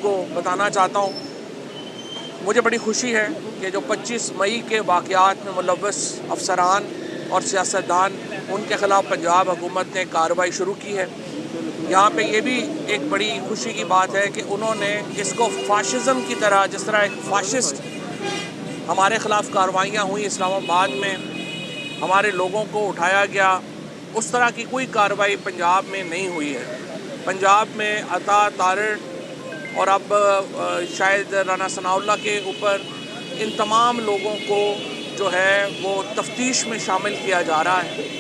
کو बताना चाहता हूँ, मुझे बड़ी खुशी है कि जो 25 मई के वाक़यात में मुलव्वस अफसरान और सियासतदान उनके ख़िलाफ़ पंजाब हुकूमत ने कार्रवाई शुरू की है। यहाँ पे ये भी एक बड़ी खुशी की बात है कि उन्होंने इसको फ़ाशिज़म की तरह, जिस तरह एक फ़ाशिस्ट हमारे ख़िलाफ़ कार्रवाइयाँ हुई इस्लामाबाद में, हमारे लोगों को उठाया गया, उस तरह की कोई कार्रवाई पंजाब में नहीं हुई है। पंजाब में अता तारड़ और अब शायद राना सनाउल्लाह के ऊपर इन तमाम लोगों को जो है वो तफ्तीश में शामिल किया जा रहा है।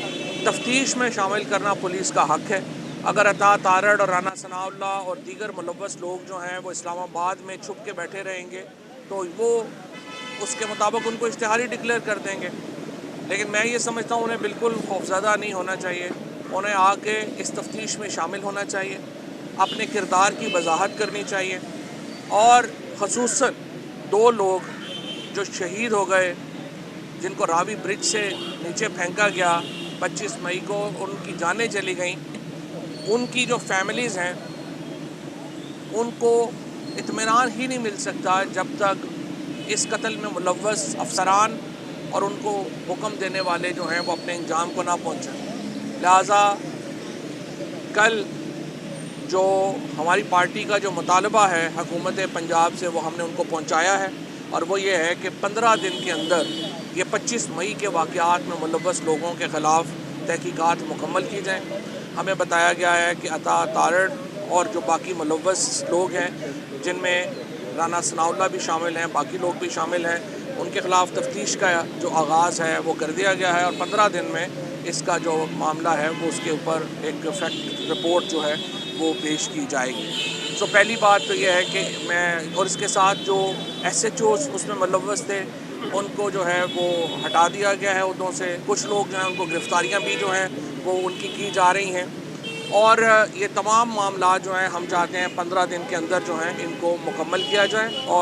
तफ्तीश में शामिल करना पुलिस का हक़ है। अगर अता तारड़ और राना सनाउल्लाह और दीगर मुलव्वस लोग जो हैं वो इस्लामाबाद में छुप के बैठे रहेंगे तो वो उसके मुताबिक उनको इश्तिहारी डिक्लेयर कर देंगे। लेकिन मैं ये समझता हूँ उन्हें बिल्कुल खौफज़दा नहीं होना चाहिए, उन्हें आके इस तफ्तीश में शामिल होना चाहिए, अपने किरदार की वजाहत करनी चाहिए। और ख़ुसूसन 2 लोग जो शहीद हो गए, जिनको रावी ब्रिज से नीचे फेंका गया 25 मई को, उनकी जानें चली गईं, उनकी जो फैमिलीज़ हैं उनको इत्मीनान ही नहीं मिल सकता जब तक इस कत्ल में मुलव्वस अफसरान और उनको हुक्म देने वाले जो हैं वो अपने अंजाम को ना पहुँचें। लिहाजा कल जो हमारी पार्टी का जो मुतालबा है हुकूमत पंजाब से, वो हमने उनको पहुँचाया है, और वो ये है कि 15 दिन के अंदर ये 25 मई के वाक़यात में मुलव्वस लोगों के ख़िलाफ़ तहकीकात मुकम्मल की जाएँ। हमें बताया गया है कि अता तारड़ और जो बाकी मुलव्वस लोग हैं, जिनमें राना सनाउल्लाह भी शामिल हैं, बाकी लोग भी शामिल हैं, उनके ख़िलाफ़ तफ्तीश का जो आगाज़ है वो कर दिया गया है, और 15 दिन में इसका जो मामला है वो उसके ऊपर एक फैक्ट रिपोर्ट जो है वो पेश की जाएगी। तो पहली बात तो ये है कि मैं, और इसके साथ जो SHOs उसमें मुलव्वस थे उनको जो है वो हटा दिया गया है उहदों से। कुछ लोग जो हैं उनको गिरफ़्तारियाँ भी जो हैं वो उनकी की जा रही हैं, और ये तमाम मामला जो हैं हम चाहते हैं 15 दिन के अंदर जो हैं इनको मुकम्मल किया जाए। और